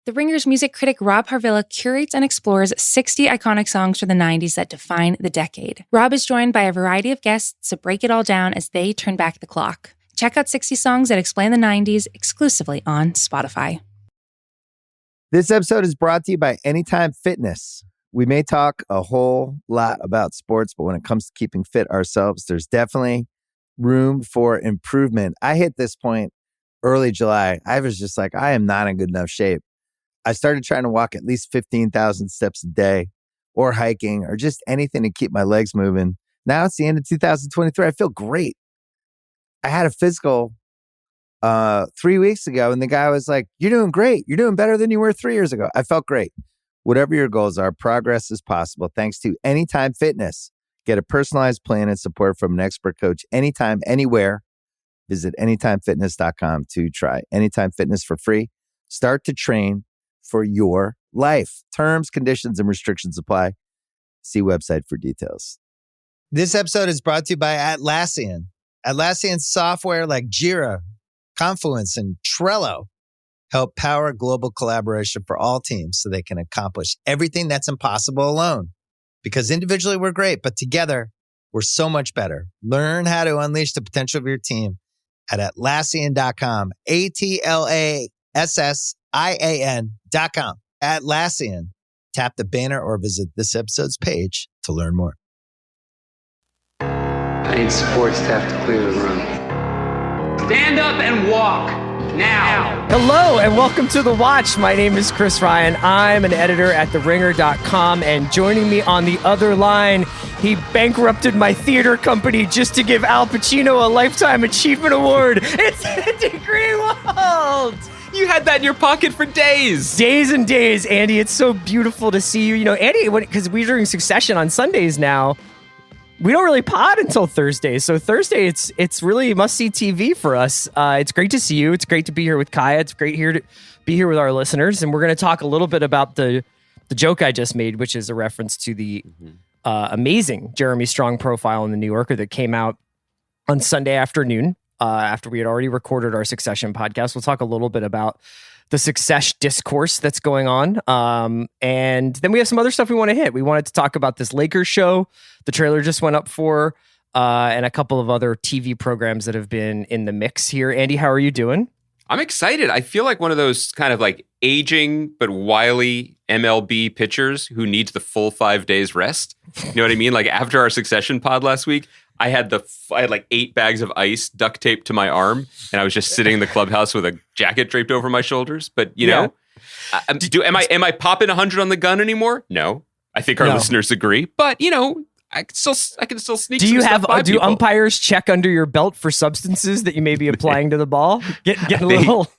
The Ringer's music critic Rob Harvilla curates and explores 60 iconic songs from the 90s that define the decade. Rob is joined by a variety of guests to break it all down as they turn back the clock. Check out 60 Songs That Explain the 90s exclusively on Spotify. This episode is brought to you by Anytime Fitness. We may talk a whole lot about sports, but when it comes to keeping fit ourselves, there's definitely room for improvement. I hit this point early July. I was just like, I am not in good enough shape. I started trying to walk at least 15,000 steps a day or hiking or just anything to keep my legs moving. Now it's the end of 2023. I feel great. I had a physical 3 weeks ago and the guy was like, you're doing great. You're doing better than you were 3 years ago. I felt great. Whatever your goals are, progress is possible thanks to Anytime Fitness. Get a personalized plan and support from an expert coach anytime, anywhere. Visit anytimefitness.com to try Anytime Fitness for free. Start to train for your life. Terms, conditions, and restrictions apply. See website for details. This episode is brought to you by Atlassian. Atlassian software like Jira, Confluence, and Trello help power global collaboration for all teams so they can accomplish everything that's impossible alone. Because individually we're great, but together we're so much better. Learn how to unleash the potential of your team at Atlassian.com. Atlassian.com. Atlassian. Tap the banner or visit this episode's page to learn more. I need supports to have to clear the room. Stand up and walk now. Hello and welcome to The Watch. My name is Chris Ryan. I'm an editor at TheRinger.com, and joining me on the other line, he bankrupted my theater company just to give Al Pacino a Lifetime Achievement Award. It's Andy Greenwald. You had that in your pocket for days. Days and days, Andy. It's so beautiful to see you. You know, Andy, because we're doing Succession on Sundays now, we don't really pod until Thursday. So Thursday, it's really must-see TV for us. It's great to see you. It's great to be here with Kaya. It's great to be here with our listeners. And we're going to talk a little bit about the joke I just made, which is a reference to the amazing Jeremy Strong profile in The New Yorker that came out on Sunday afternoon after we had already recorded our Succession podcast. We'll talk a little bit about the success discourse that's going on. And then we have some other stuff we want to hit. We wanted to talk about this Lakers show. The trailer just went up for, and a couple of other TV programs that have been in the mix here. Andy, how are you doing? I'm excited. I feel like one of those kind of like aging but wily MLB pitchers who needs the full 5 days rest. You know what I mean? Like after our Succession pod last week, I had like 8 bags of ice duct taped to my arm, and I was just sitting in the clubhouse with a jacket draped over my shoulders. But you know, am I popping 100 on the gun anymore? No, I think our listeners agree. But you know, I can still sneak. Do umpires check under your belt for substances that you may be applying to the ball? Get a little.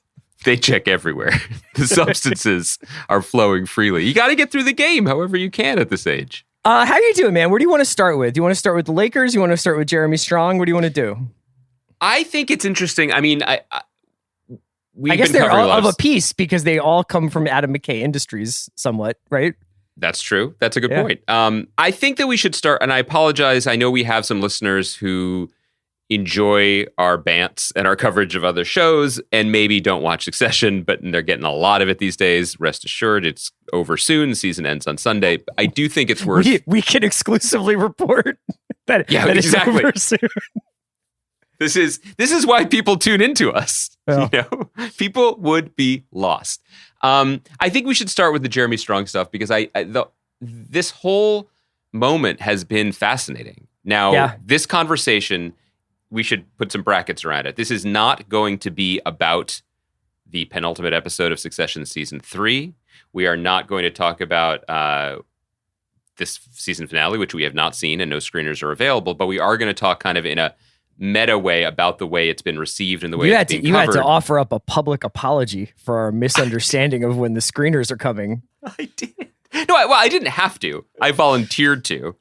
They check everywhere. The substances are flowing freely. You got to get through the game however you can at this age. How are you doing, man? What do you want to start with? Do you want to start with the Lakers? You want to start with Jeremy Strong? What do you want to do? I think it's interesting. I mean, I guess they're all of a piece because they all come from Adam McKay Industries somewhat, right? That's true. That's a good point. I think that we should start, and I apologize. I know we have some listeners who enjoy our bants and our coverage of other shows and maybe don't watch Succession, but they're getting a lot of it these days. Rest assured, it's over soon. The season ends on Sunday. I do think it's worth... We can exclusively report that, that exactly. It's over soon. This is why people tune into us. Yeah. You know, people would be lost. I think we should start with the Jeremy Strong stuff because this whole moment has been fascinating. Now, this conversation, we should put some brackets around it. This is not going to be about the penultimate episode of Succession season 3. We are not going to talk about this season finale, which we have not seen and no screeners are available, but we are going to talk kind of in a meta way about the way it's been received and the way it's being covered. You had to offer up a public apology for our misunderstanding of when the screeners are coming. I did. No, I didn't have to. I volunteered to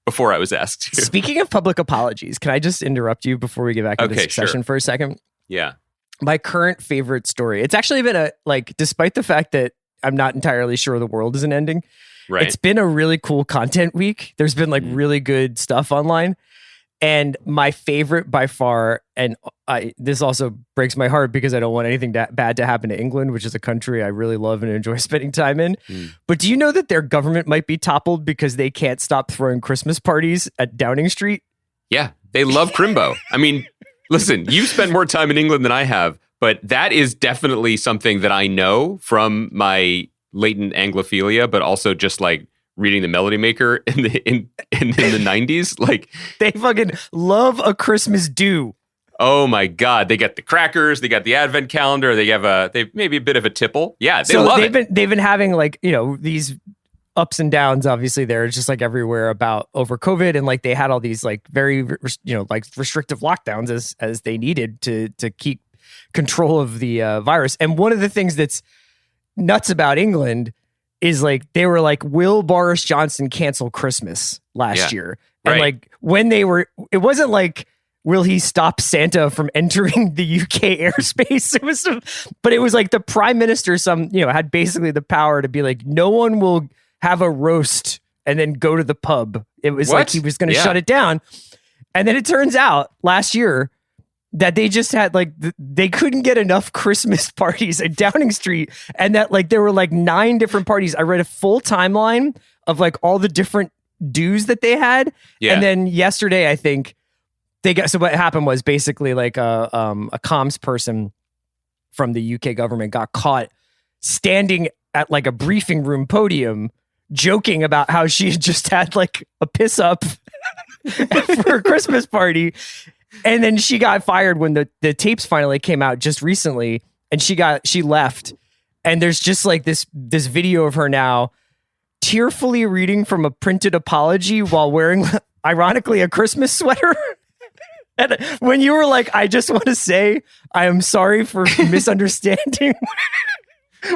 before I was asked to. Speaking of public apologies, can I just interrupt you before we get back into Succession for a second? Yeah. My current favorite story. It's actually been despite the fact that I'm not entirely sure the world isn't ending. Right. It's been a really cool content week. There's been really good stuff online. And my favorite by far, and this also breaks my heart because I don't want anything bad to happen to England, which is a country I really love and enjoy spending time in. But do you know that their government might be toppled because they can't stop throwing Christmas parties at Downing Street? Yeah, they love Crimbo. I mean, listen, you've spent more time in England than I have, but that is definitely something that I know from my latent Anglophilia, but also just like reading the Melody Maker in the 90s. Like, they fucking love a Christmas do. Oh my God. They got the crackers, they got the advent calendar, they maybe a bit of a tipple. Yeah, they love it. They've been having like, these ups and downs, obviously, there just like everywhere about over COVID, and like they had all these like very like restrictive lockdowns as they needed to keep control of the virus. And one of the things that's nuts about England is like they were like, will Boris Johnson cancel Christmas last year? And like when they were, it wasn't like, will he stop Santa from entering the UK airspace? But it was like the prime minister had basically the power to be like, no one will have a roast and then go to the pub. It was like he was going to shut it down. And then it turns out last year that they just had like, they couldn't get enough Christmas parties at Downing Street. And that like, there were like 9 different parties. I read a full timeline of like all the different dues that they had. Yeah. And then yesterday, I think so what happened was basically like a comms person from the UK government got caught standing at like a briefing room podium, joking about how she had just had like a piss up for a Christmas party. And then she got fired when the tapes finally came out just recently, and she left. And there's just like this video of her now tearfully reading from a printed apology while wearing, ironically, a Christmas sweater. And when you were like, I just want to say, I am sorry for misunderstanding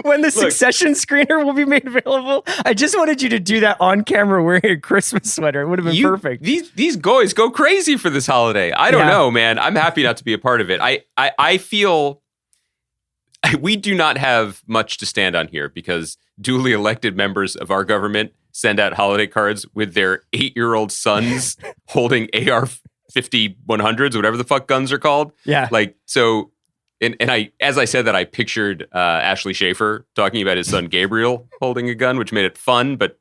when the Succession screener will be made available. I just wanted you to do that on camera wearing a Christmas sweater. It would have been perfect. These guys go crazy for this holiday. I don't know, man. I'm happy not to be a part of it. I feel we do not have much to stand on here because duly elected members of our government send out holiday cards with their 8-year-old sons holding AR-50-100s, whatever the fuck guns are called. Yeah. Like, so... And as I said that, I pictured Ashley Schaefer talking about his son Gabriel holding a gun, which made it fun, but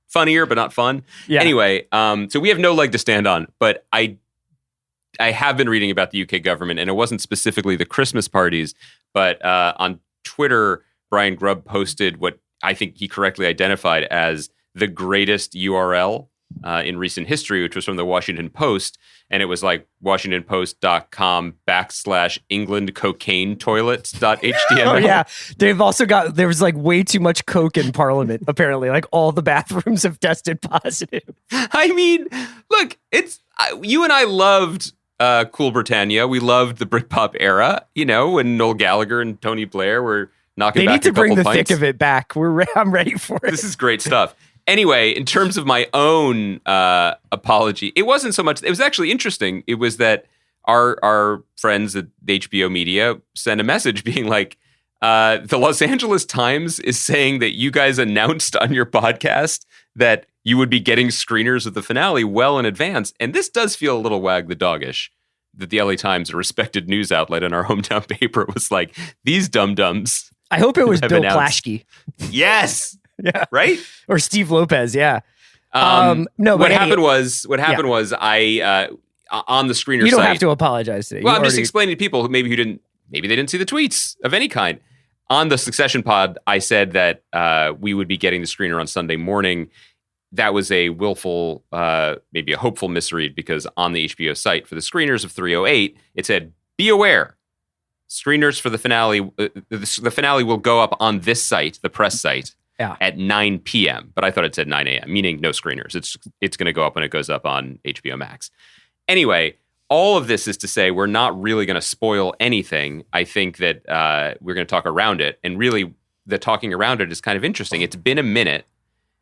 funnier, but not fun. Yeah. Anyway, so we have no leg to stand on, but I have been reading about the UK government, and it wasn't specifically the Christmas parties, but on Twitter, Brian Grubb posted what I think he correctly identified as the greatest URL in recent history, which was from the Washington Post. And it was like WashingtonPost.com/EnglandCocaineToilets.html. Oh, yeah. They've also there was like way too much Coke in Parliament, apparently. Like all the bathrooms have tested positive. I mean, look, you and I loved Cool Britannia. We loved the Britpop era, when Noel Gallagher and Tony Blair were knocking back a couple pints. They need to bring the thick of it back. I'm ready for it. This is great stuff. Anyway, in terms of my own apology, it wasn't so much. It was actually interesting. It was that our friends at HBO Media sent a message being like, the Los Angeles Times is saying that you guys announced on your podcast that you would be getting screeners of the finale well in advance. And this does feel a little wag the doggish that the LA Times, a respected news outlet in our hometown paper, was like, these dum-dums. I hope it was Bill Plaschke. Yes. Yeah. Right? Or Steve Lopez, yeah. No, what happened was I on the screener site. You don't have to apologize today. Well, I'm just explaining to people who maybe they didn't see the tweets of any kind. On the Succession pod, I said that we would be getting the screener on Sunday morning. That was a willful, maybe a hopeful misread, because on the HBO site for the screeners of 308, it said, be aware, screeners for the finale, the finale will go up on this site, the press site, at 9 p.m. But I thought it said 9 a.m., meaning no screeners. It's going to go up when it goes up on HBO Max. Anyway, all of this is to say we're not really going to spoil anything. I think that we're going to talk around it. And really, the talking around it is kind of interesting. It's been a minute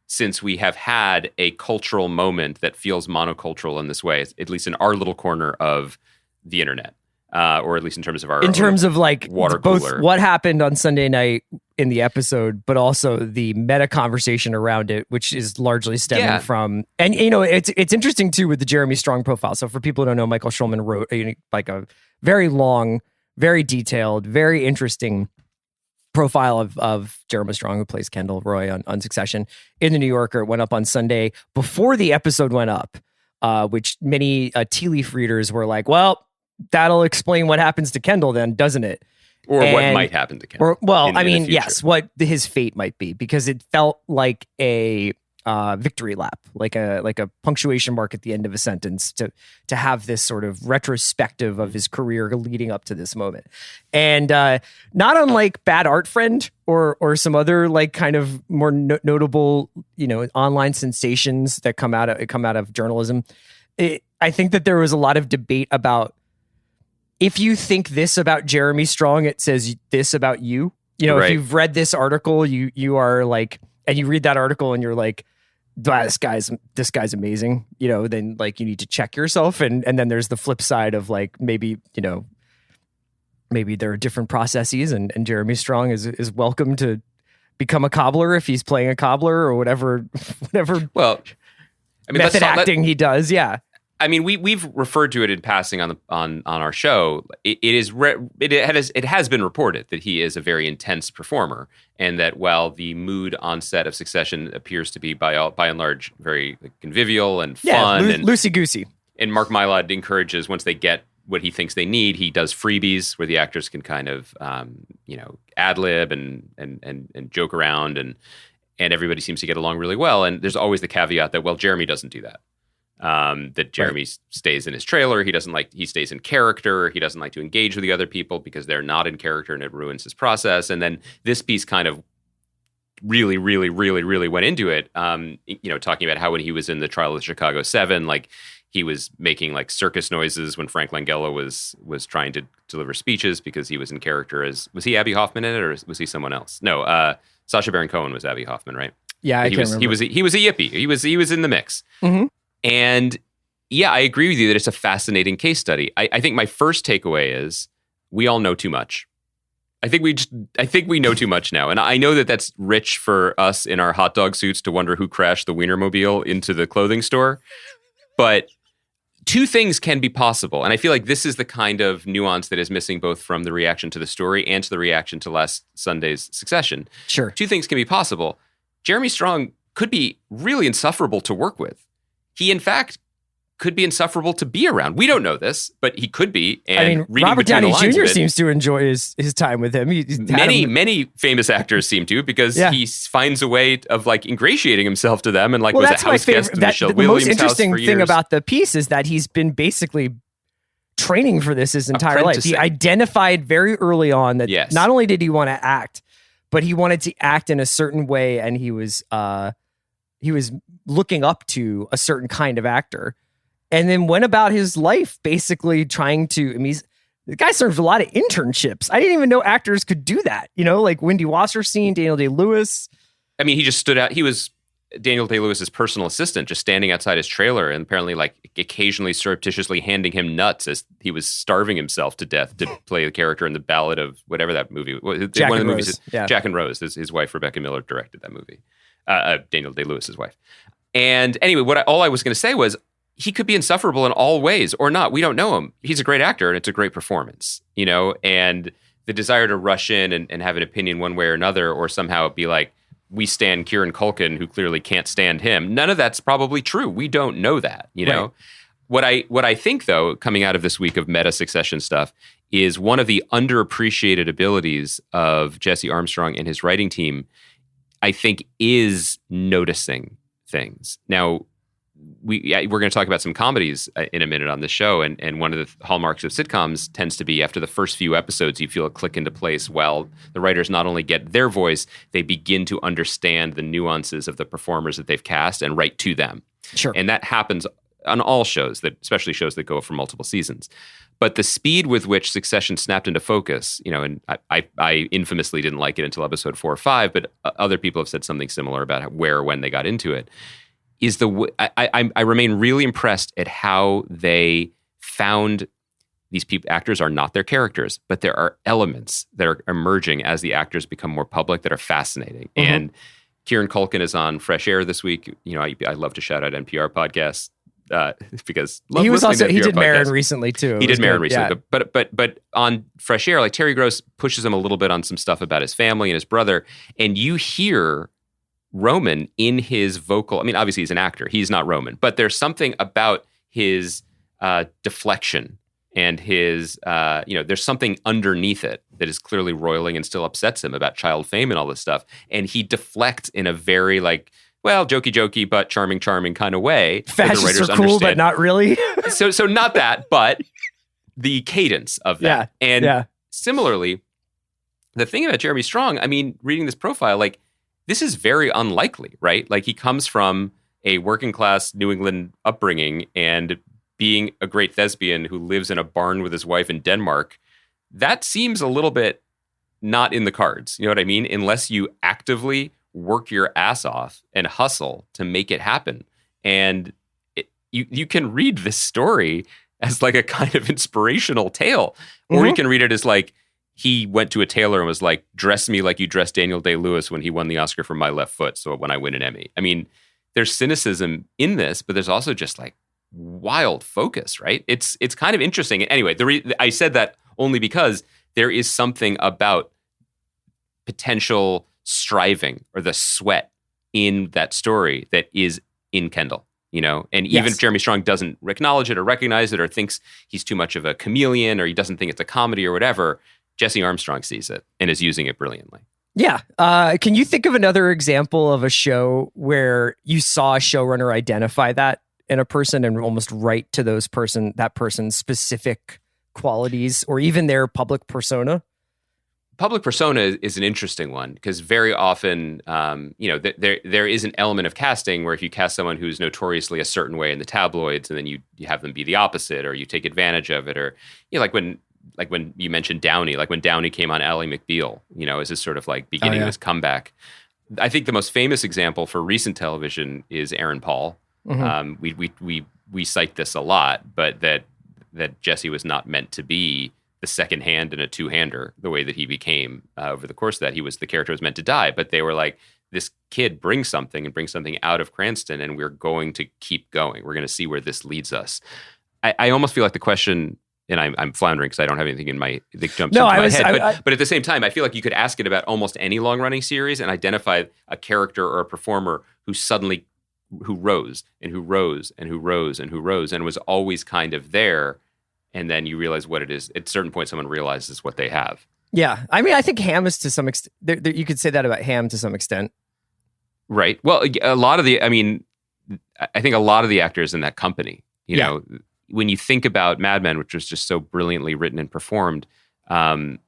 since we have had a cultural moment that feels monocultural in this way, at least in our little corner of the internet. or at least in terms of our water both cooler. What happened on Sunday night in the episode, but also the meta conversation around it, which is largely stemming from. And it's interesting too with the Jeremy Strong profile. So for people who don't know, Michael Schulman wrote like a very long, very detailed, very interesting profile of Jeremy Strong, who plays Kendall Roy on Succession in the New Yorker. It went up on Sunday before the episode went up, which many tea leaf readers were like, well, that'll explain what happens to Kendall then, doesn't it? Or what might happen to Kendall. Yes, what his fate might be, because it felt like a victory lap, like a punctuation mark at the end of a sentence to have this sort of retrospective of his career leading up to this moment. And not unlike Bad Art Friend or some other like kind of more notable, online sensations that come out of journalism. I think that there was a lot of debate about, if you think this about Jeremy Strong, it says this about you. Right. If you've read this article, you are like, and you read that article and you're like, wow, this guy's amazing. Then like you need to check yourself. And then there's the flip side of like, maybe there are different processes and Jeremy Strong is welcome to become a cobbler if he's playing a cobbler or whatever. Well, method acting he does. Yeah. I mean, we've referred to it in passing on our show. It has been reported that he is a very intense performer, and that while the mood on set of Succession appears to be by and large very convivial and fun and loosey goosey, and Mark Mylod encourages, once they get what he thinks they need, he does freebies where the actors can kind of ad lib and joke around, and everybody seems to get along really well. And there's always the caveat that Jeremy doesn't do that. That Jeremy stays in his trailer. He stays in character. He doesn't like to engage with the other people because they're not in character, and it ruins his process. And then this piece kind of really, really, really, really went into it. Talking about how when he was in the trial of the Chicago 7, like he was making like circus noises when Frank Langella was trying to deliver speeches because he was in character was he Abby Hoffman in it, or was he someone else? No, Sacha Baron Cohen was Abby Hoffman, right? Yeah, he was a yippie. He was in the mix. Mm-hmm. And yeah, I agree with you that it's a fascinating case study. I think my first takeaway is we all know too much. I think we know too much now. And I know that that's rich for us in our hot dog suits to wonder who crashed the Wienermobile into the clothing store. But two things can be possible. And I feel like this is the kind of nuance that is missing both from the reaction to the story and to the reaction to last Sunday's Succession. Sure. Two things can be possible. Jeremy Strong could be really insufferable to work with. He, in fact, could be insufferable to be around. We don't know this, but he could be. And Robert Downey Jr. seems to enjoy his time with him. Many famous actors seem to, because he finds a way of like ingratiating himself to them, and like was a house guest in Michelle Williams' house. The most interesting for thing years. about the piece is that he's been basically training for this his entire life. He identified very early on that not only did he want to act, but he wanted to act in a certain way, and he was looking up to a certain kind of actor, and then went about his life basically trying to. I mean, the guy served a lot of internships. I didn't even know actors could do that. Like Wendy Wasserstein, Daniel Day-Lewis. I mean, he just stood out. He was Daniel Day-Lewis's personal assistant, just standing outside his trailer, and apparently, like, occasionally surreptitiously handing him nuts as he was starving himself to death to play the character in the Ballad of whatever that movie. Jack one of and the movies. Rose. Jack and Rose. His wife Rebecca Miller directed that movie. Daniel Day-Lewis's wife. And anyway, all I was going to say was he could be insufferable in all ways or not. We don't know him. He's a great actor, and it's a great performance, and the desire to rush in and have an opinion one way or another, or somehow be like, we stand Kieran Culkin, who clearly can't stand him. None of that's probably true. We don't know that, Right. What I think, though, coming out of this week of meta Succession stuff, is one of the underappreciated abilities of Jesse Armstrong and his writing team, I think, is noticing things. Now, we're going to talk about some comedies in a minute on this show, and one of the hallmarks of sitcoms tends to be after the first few episodes, you feel it click into place. Well, the writers not only get their voice, they begin to understand the nuances of the performers that they've cast and write to them. Sure. And that happens on all shows, especially shows that go for multiple seasons. But the speed with which Succession snapped into focus, and I infamously didn't like it until episode 4 or 5, but other people have said something similar about where or when they got into it, is I remain really impressed at how they found these actors are not their characters, but there are elements that are emerging as the actors become more public that are fascinating. Mm-hmm. And Kieran Culkin is on Fresh Air this week. I love to shout out NPR podcasts because he did Marin recently too. He did Marin recently, yeah. but on Fresh Air, like Terry Gross pushes him a little bit on some stuff about his family and his brother, and you hear Roman in his vocal. I mean, obviously he's an actor; he's not Roman, but there's something about his deflection and his, there's something underneath it that is clearly roiling and still upsets him about child fame and all this stuff, and he deflects in a very jokey, but charming kind of way. Fascists are cool, understand. But not really. so not that, but the cadence of that. Yeah. And similarly, the thing about Jeremy Strong, I mean, reading this profile, like, this is very unlikely, right? Like, he comes from a working class New England upbringing and being a great thespian who lives in a barn with his wife in Denmark. That seems a little bit not in the cards. You know what I mean? Unless you actively work your ass off and hustle to make it happen. And you can read this story as like a kind of inspirational tale, or you can read it as like, he went to a tailor and was like, dress me like you dressed Daniel Day-Lewis when he won the Oscar for My Left Foot, so when I win an Emmy. I mean, there's cynicism in this, but there's also just like wild focus, right? It's kind of interesting. Anyway, I said that only because there is something about potential striving or the sweat in that story that is in Kendall, and even if Jeremy Strong doesn't acknowledge it or recognize it or thinks he's too much of a chameleon or he doesn't think it's a comedy or whatever, Jesse Armstrong sees it and is using it brilliantly. Yeah. Can you think of another example of a show where you saw a showrunner identify that in a person and almost write to that person's specific qualities or even their public persona? Public persona is an interesting one because very often, there is an element of casting where if you cast someone who's notoriously a certain way in the tabloids and then you have them be the opposite or you take advantage of it, or like when you mentioned Downey, like when Downey came on Ally McBeal, as his sort of like beginning of his comeback. I think the most famous example for recent television is Aaron Paul. Mm-hmm. We cite this a lot, but that Jesse was not meant to be the second hand in a two-hander the way that he became over the course of that. The character was meant to die, but they were like, this kid brings something out of Cranston, and we're going to keep going. We're going to see where this leads us. I almost feel like the question, and I'm floundering because I don't have anything in my that jumps into my head. But at the same time, I feel like you could ask it about almost any long-running series and identify a character or a performer who rose and who rose and who rose and who rose and was always kind of there. And then you realize what it is. At a certain point, someone realizes what they have. Yeah. I mean, I think Ham is to some extent, you could say that about Ham to some extent. Right. Well, I think a lot of the actors in that company, you know, when you think about Mad Men, which was just so brilliantly written and performed, the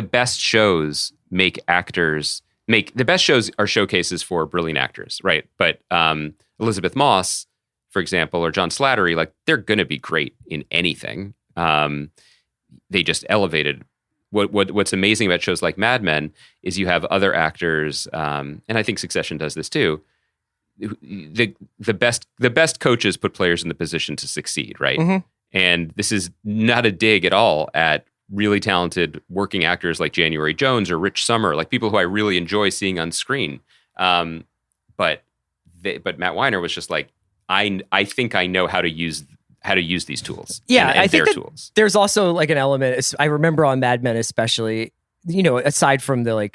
best shows the best shows are showcases for brilliant actors, right? But Elizabeth Moss, for example, or John Slattery, like they're going to be great in anything. They just elevated. What's amazing about shows like Mad Men is you have other actors, and I think Succession does this too. The best coaches put players in the position to succeed, right? Mm-hmm. And this is not a dig at all at really talented working actors like January Jones or Rich Sommer, like people who I really enjoy seeing on screen. But Matt Weiner was just like, I think I know how to use these tools. Yeah, and I think their tools. There's also like an element. I remember on Mad Men, especially, aside from the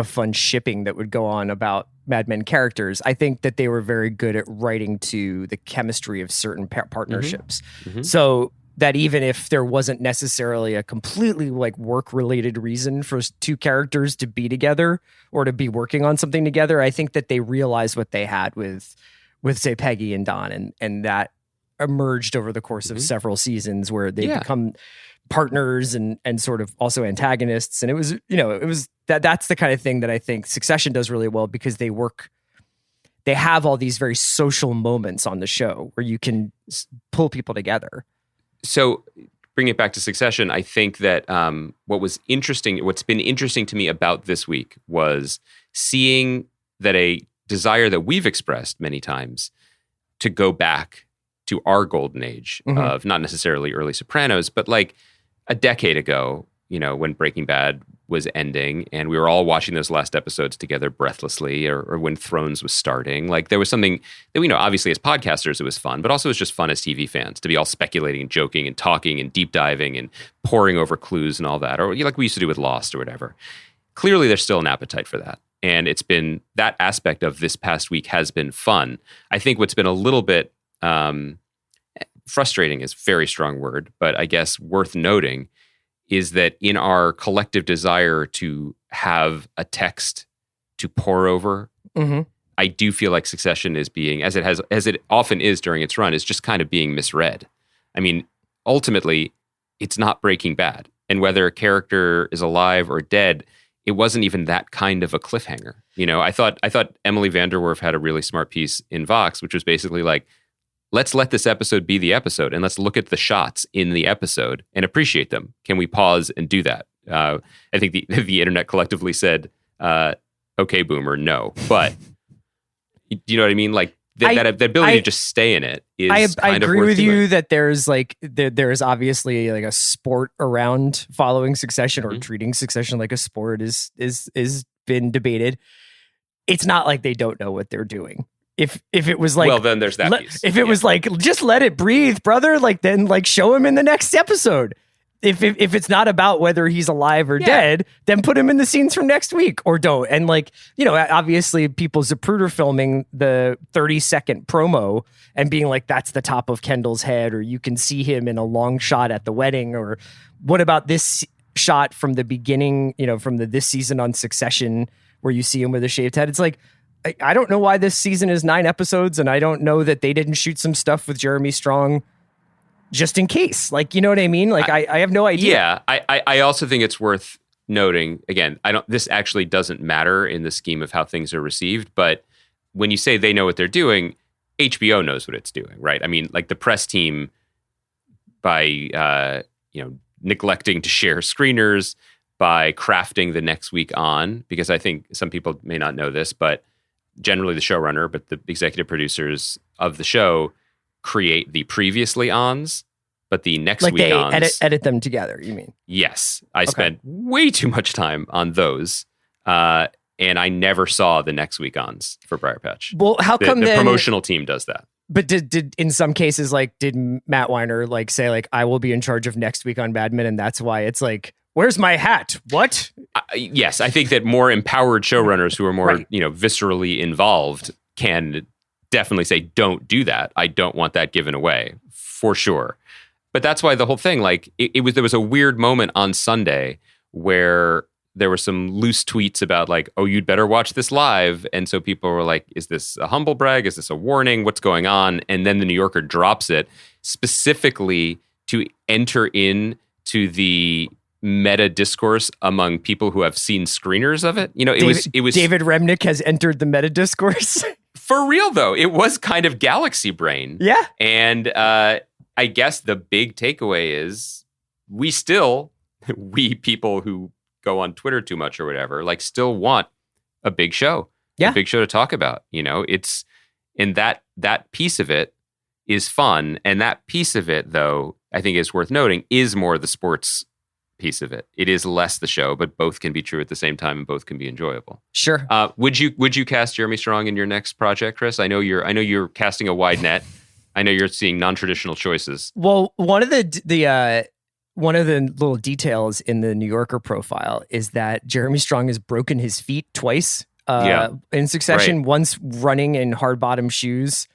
fun shipping that would go on about Mad Men characters, I think that they were very good at writing to the chemistry of certain partnerships. Mm-hmm. So that even if there wasn't necessarily a completely like work-related reason for two characters to be together or to be working on something together, I think that they realized what they had with say Peggy and Don, and that emerged over the course of several seasons where they become partners and sort of also antagonists. And it was that's the kind of thing that I think Succession does really well because they have all these very social moments on the show where you can pull people together. So bring it back to Succession. I think that what's been interesting to me about this week was seeing that a desire that we've expressed many times to go back to our golden age of not necessarily early Sopranos, but like a decade ago, when Breaking Bad was ending and we were all watching those last episodes together breathlessly, or when Thrones was starting. Like there was something that we know, obviously as podcasters, it was fun, but also it was just fun as TV fans to be all speculating and joking and talking and deep diving and poring over clues and all that, or like we used to do with Lost or whatever. Clearly there's still an appetite for that. And it's been, that aspect of this past week has been fun. I think what's been a little bit frustrating is a very strong word, but I guess worth noting is that in our collective desire to have a text to pore over, I do feel like Succession is being, as it often is during its run, is just kind of being misread. I mean, ultimately, it's not Breaking Bad. And whether a character is alive or dead, it wasn't even that kind of a cliffhanger. I thought Emily Vanderwerf had a really smart piece in Vox, which was basically like, let's let this episode be the episode, and let's look at the shots in the episode and appreciate them. Can we pause and do that? I think the internet collectively said, "Okay, boomer, no." But you know what I mean? Like that ability to just stay in it is. I agree with you that there's there's obviously like a sport around following Succession or treating Succession like a sport is been debated. It's not like they don't know what they're doing. If it was like, well, then there's that piece. If it was like, just let it breathe, brother, like then like show him in the next episode. If it's not about whether he's alive or dead, then put him in the scenes from next week or don't. And like, obviously people Zapruder filming the 30-second promo and being like, that's the top of Kendall's head, or you can see him in a long shot at the wedding, or what about this shot from the beginning, from this season on Succession where you see him with a shaved head. It's like, I don't know why this season is 9 episodes, and I don't know that they didn't shoot some stuff with Jeremy Strong just in case. Like, you know what I mean? Like, I have no idea. Yeah, I also think it's worth noting, again, this actually doesn't matter in the scheme of how things are received, but when you say they know what they're doing, HBO knows what it's doing, right? I mean, like the press team, by neglecting to share screeners, by crafting the next week on, because I think some people may not know this, but generally the showrunner, but the executive producers of the show create the previously ons, but the next like week they ons. edit them together, you mean? Yes. I spent way too much time on those. And I never saw the next week ons for Briar Patch. Well, how come the promotional team does that? But did in some cases, like, did Matt Weiner like say like, I will be in charge of next week on Mad Men, and that's why it's like, where's my hat? What? Yes, I think that more empowered showrunners who are more, viscerally involved can definitely say, don't do that. I don't want that given away, for sure. But that's why the whole thing, like, there was a weird moment on Sunday where there were some loose tweets about like, oh, you'd better watch this live. And so people were like, is this a humble brag? Is this a warning? What's going on? And then the New Yorker drops it specifically to enter into the meta discourse among people who have seen screeners of it. It was David Remnick has entered the meta discourse. For real though, it was kind of galaxy brain. Yeah. And I guess the big takeaway is we people who go on Twitter too much or whatever, like still want a big show. Yeah. A big show to talk about. It's, and that piece of it is fun. And that piece of it, though, I think is worth noting, is more the sports piece of it. It is less the show, but both can be true at the same time and both can be enjoyable. Sure. Would you cast Jeremy Strong in your next project, Chris? I know you're casting a wide net. I know you're seeing non-traditional choices. Well, one of the little details in the New Yorker profile is that Jeremy Strong has broken his feet twice in succession. Right. Once running in hard bottom shoes,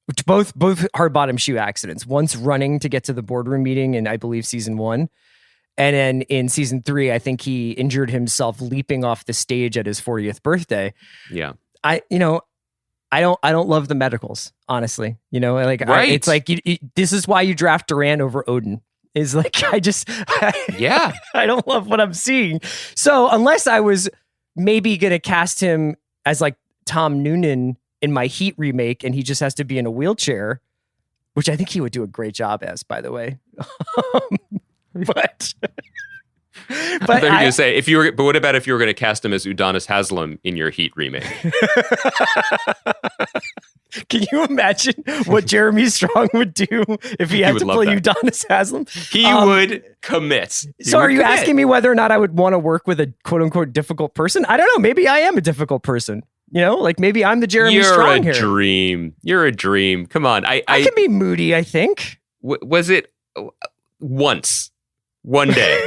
which both hard bottom shoe accidents. Once running to get to the boardroom meeting in, I believe, season 1. And then in season 3, I think he injured himself leaping off the stage at his 40th birthday. Yeah. I don't love the medicals, honestly. Right. It's like, this is why you draft Durant over Odin. Is like, I don't love what I'm seeing. So unless I was maybe going to cast him as like Tom Noonan in my Heat remake, and he just has to be in a wheelchair, which I think he would do a great job as, by the way. But I thought you were going to say, but what about if you were going to cast him as Udonis Haslem in your Heat remake? Can you imagine what Jeremy Strong would do if he had to play Udonis Haslem? He would commit. Are you asking me whether or not I would want to work with a quote unquote difficult person? I don't know. Maybe I am a difficult person. You know, like maybe I'm the Jeremy Strong here. You're a dream. Come on. I can be moody, I think. Was it once? One day?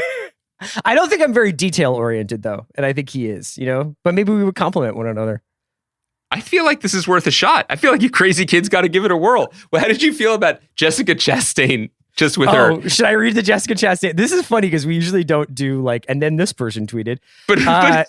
I don't think I'm very detail oriented though. And I think he is, you know, but maybe we would compliment one another. I feel like this is worth a shot. I feel like you crazy kids got to give it a whirl. Well, how did you feel about Jessica Chastain just with her? Should I read the Jessica Chastain? This is funny because we usually don't do like, and then this person tweeted. But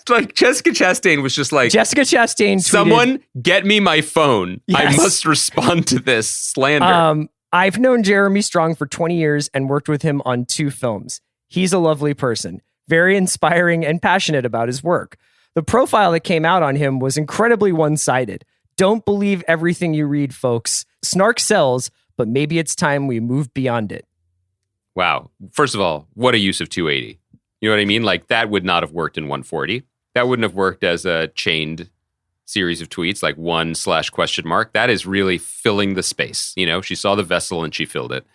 like Jessica Chastain was just like, Jessica Chastain tweeted, someone get me my phone. Yes. I must respond to this slander. I've known Jeremy Strong for 20 years and worked with him on 2 films. He's a lovely person, very inspiring and passionate about his work. The profile that came out on him was incredibly one-sided. Don't believe everything you read, folks. Snark sells, but maybe it's time we move beyond it. Wow. First of all, what a use of 280. You know what I mean? Like that would not have worked in 140. That wouldn't have worked as a chained series of tweets, like 1/?. That is really filling the space. You know, she saw the vessel and she filled it.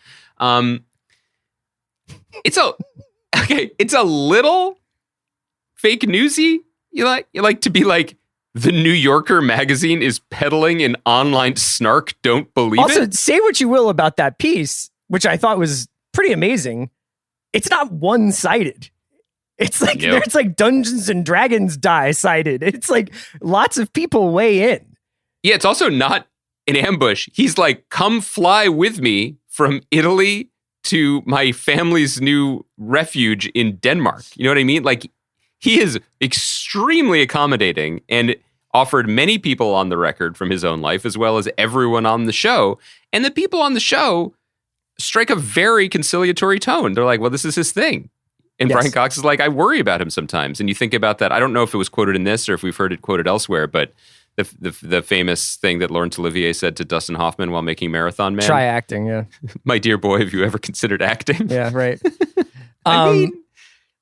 It's a little fake newsy. You like to be like, the New Yorker magazine is peddling an online snark. Don't believe it. Also, say what you will about that piece, which I thought was pretty amazing. It's not one-sided. It's like It's like Dungeons and Dragons sided. It's like lots of people weigh in. Yeah, it's also not an ambush. He's like, come fly with me from Italy to my family's new refuge in Denmark. You know what I mean? Like, he is extremely accommodating and offered many people on the record from his own life, as well as everyone on the show. And the people on the show strike a very conciliatory tone. They're like, well, this is his thing. And yes. Brian Cox is like, I worry about him sometimes. And you think about that. I don't know if it was quoted in this or if we've heard it quoted elsewhere, but the famous thing that Laurence Olivier said to Dustin Hoffman while making Marathon Man. Try acting, yeah. My dear boy, have you ever considered acting? Yeah, right. I mean,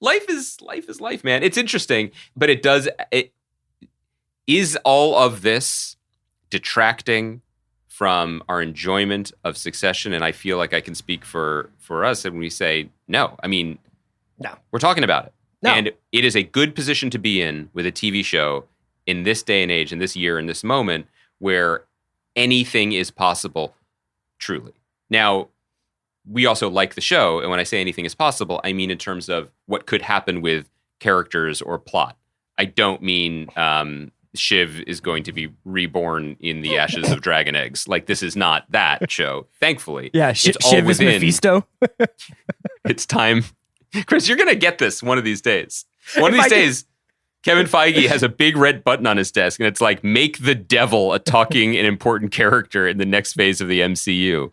life is life, man. It's interesting, but it is all of this detracting from our enjoyment of Succession? And I feel like I can speak for us when we say no. I mean, no. We're talking about it. No. And it is a good position to be in with a TV show in this day and age, in this year, in this moment, where anything is possible, truly. Now, we also like the show, and when I say anything is possible, I mean in terms of what could happen with characters or plot. I don't mean Shiv is going to be reborn in the ashes of dragon eggs. Like, this is not that show, thankfully. Yeah, Shiv is Mephisto. It's time. Chris, you're going to get this one of these days. One of these days, Kevin Feige has a big red button on his desk, and it's like, make the devil a talking and important character in the next phase of the MCU.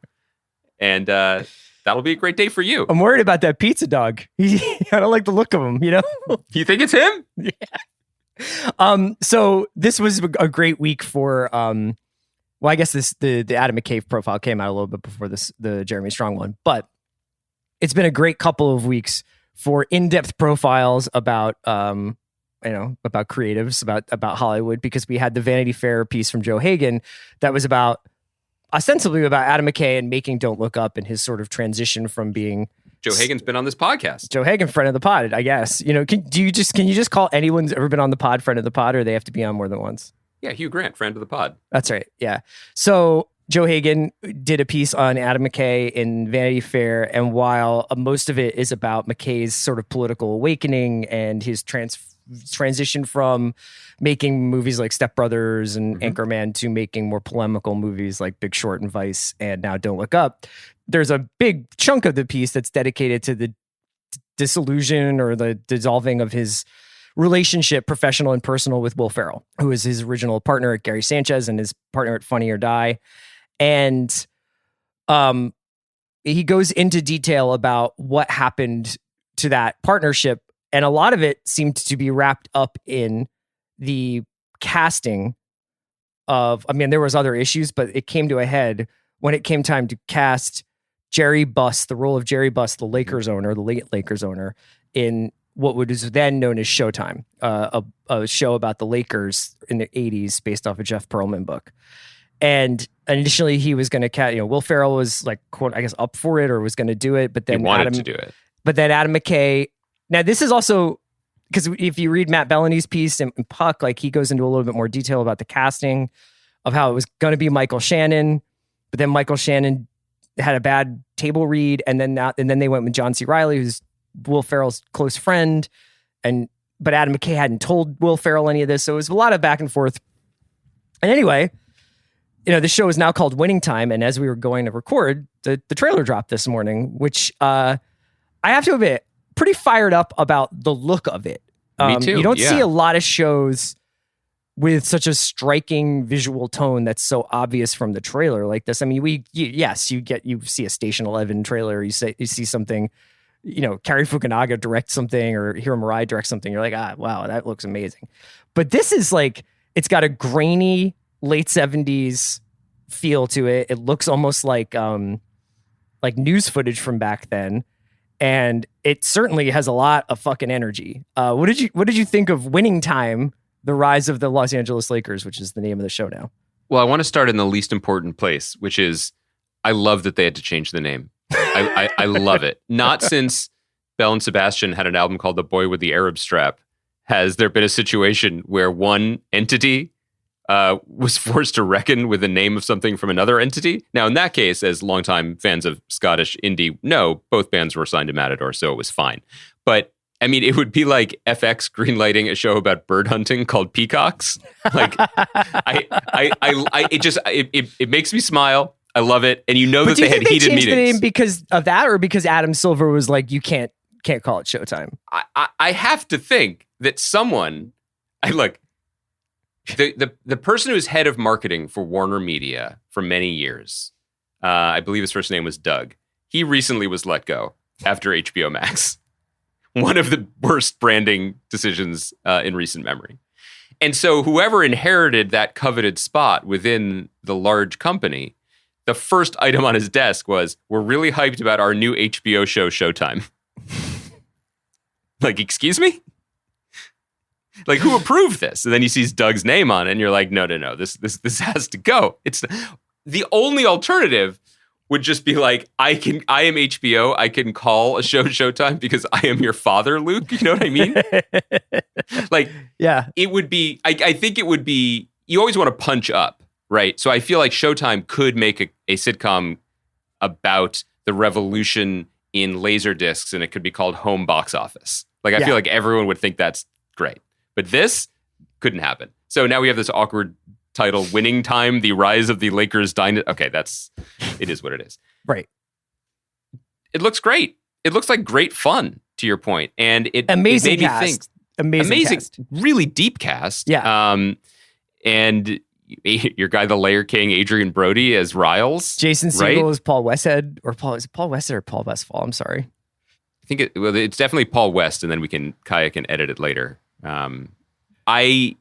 And that'll be a great day for you. I'm worried about that pizza dog. I don't like the look of him, you know? You think it's him? Yeah. So this was a great week for, well, I guess the Adam McKay profile came out a little bit before the Jeremy Strong one, but it's been a great couple of weeks for in-depth profiles about, about creatives, about Hollywood, because we had the Vanity Fair piece from Joe Hagan that was ostensibly about Adam McKay and making Don't Look Up and his sort of transition from being. Joe Hagan's been on this podcast. Joe Hagan, friend of the pod, I guess. You know, can you just call anyone who's ever been on the pod friend of the pod, or they have to be on more than once? Yeah, Hugh Grant, friend of the pod. That's right. Yeah. So Joe Hagan did a piece on Adam McKay in Vanity Fair, and while most of it is about McKay's sort of political awakening and his transition from making movies like Step Brothers and Anchorman to making more polemical movies like Big Short and Vice and now Don't Look Up, there's a big chunk of the piece that's dedicated to the disillusion or the dissolving of his relationship, professional and personal, with Will Ferrell, who is his original partner at Gary Sanchez and his partner at Funny or Die. And he goes into detail about what happened to that partnership. And a lot of it seemed to be wrapped up in the casting of, there was other issues, but it came to a head when it came time to cast Jerry Buss, the role of Jerry Buss, the Lakers owner, the late Lakers owner, in what was then known as Showtime, a show about the Lakers in the 80s based off a Jeff Pearlman book. And initially he was going to Will Ferrell was like, quote, I guess up for it or was going to do it. But then he wanted to do it. But then Adam McKay, now this is also, because if you read Matt Bellany's piece in Puck, like he goes into a little bit more detail about the casting of how it was going to be Michael Shannon, but then Michael Shannon had a bad table read, and then they went with John C. Reilly, who's Will Ferrell's close friend, but Adam McKay hadn't told Will Ferrell any of this, so it was a lot of back and forth. And anyway, the show is now called Winning Time, and as we were going to record, the trailer dropped this morning, which I have to admit, pretty fired up about the look of it. Me too. You don't see a lot of shows with such a striking visual tone that's so obvious from the trailer like this. I mean, you see a Station 11 trailer, you see something, Cary Fukunaga direct something or Hiro Murai direct something. You're like, wow, that looks amazing. But this is like, it's got a grainy late 70s feel to it. It looks almost like news footage from back then. And it certainly has a lot of fucking energy. What did you think of Winning Time, The Rise of the Los Angeles Lakers, which is the name of the show now? Well, I want to start in the least important place, which is I love that they had to change the name. I love it. Not since Belle and Sebastian had an album called The Boy with the Arab Strap has there been a situation where one entity was forced to reckon with the name of something from another entity. Now, in that case, as longtime fans of Scottish indie know, both bands were signed to Matador, so it was fine. But I mean, it would be like FX greenlighting a show about bird hunting called Peacocks. Like, it makes me smile. I love it, and that they had heated meetings. The name because of that, or because Adam Silver was like, you can't call it Showtime. I have to think that someone, the person who's head of marketing for Warner Media for many years, I believe his first name was Doug. He recently was let go after HBO Max. One of the worst branding decisions in recent memory. And so whoever inherited that coveted spot within the large company, the first item on his desk was, we're really hyped about our new HBO show, Showtime. Like, excuse me? Like, who approved this? And then he sees Doug's name on it, and you're like, no, this has to go. It's the only alternative would just be like, I am HBO. I can call a show Showtime because I am your father, Luke. You know what I mean? Like, yeah, it would be, I think it would be, you always want to punch up, right? So I feel like Showtime could make a sitcom about the revolution in laser discs, and it could be called Home Box Office. Like, I feel like everyone would think that's great. But this couldn't happen. So now we have this awkward title, Winning Time, The Rise of the Lakers Dynasty. Okay, it is what it is. Right. It looks great. It looks like great fun, to your point. And it amazing made me cast. think. Amazing cast. Really deep cast. Yeah. And your guy, the Layer King, Adrian Brody as Riles. Jason Segel is Paul Westhead. Is it Paul Westhead or Paul Westfall? I'm sorry. I think it's definitely Paul West, and then Kaya can edit it later. I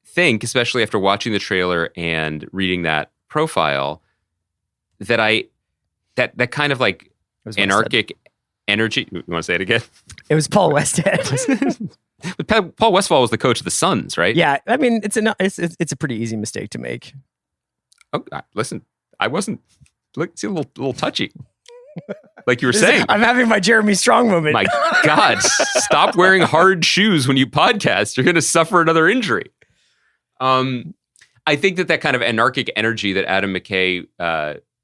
think, especially after watching the trailer and reading that profile, that that kind of like anarchic energy. You want to say it again? It was Paul Westhead. Paul Westphal was the coach of the Suns, right? Yeah, I mean, it's a pretty easy mistake to make. Oh, listen, I wasn't. It's a little touchy. Like you were saying. I'm having my Jeremy Strong moment. My God, stop wearing hard shoes when you podcast. You're going to suffer another injury. I think that kind of anarchic energy that Adam McKay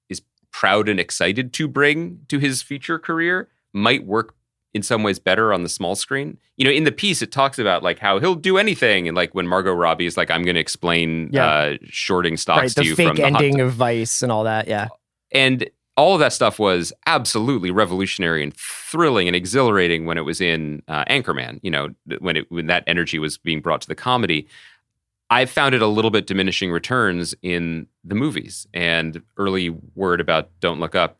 is proud and excited to bring to his feature career might work in some ways better on the small screen. In the piece, it talks about like how he'll do anything. And like when Margot Robbie is like, I'm going to explain shorting stocks to you from the fake ending of Vice and all that. Yeah. And all of that stuff was absolutely revolutionary and thrilling and exhilarating when it was in Anchorman, when that energy was being brought to the comedy. I found it a little bit diminishing returns in the movies, and early word about Don't Look Up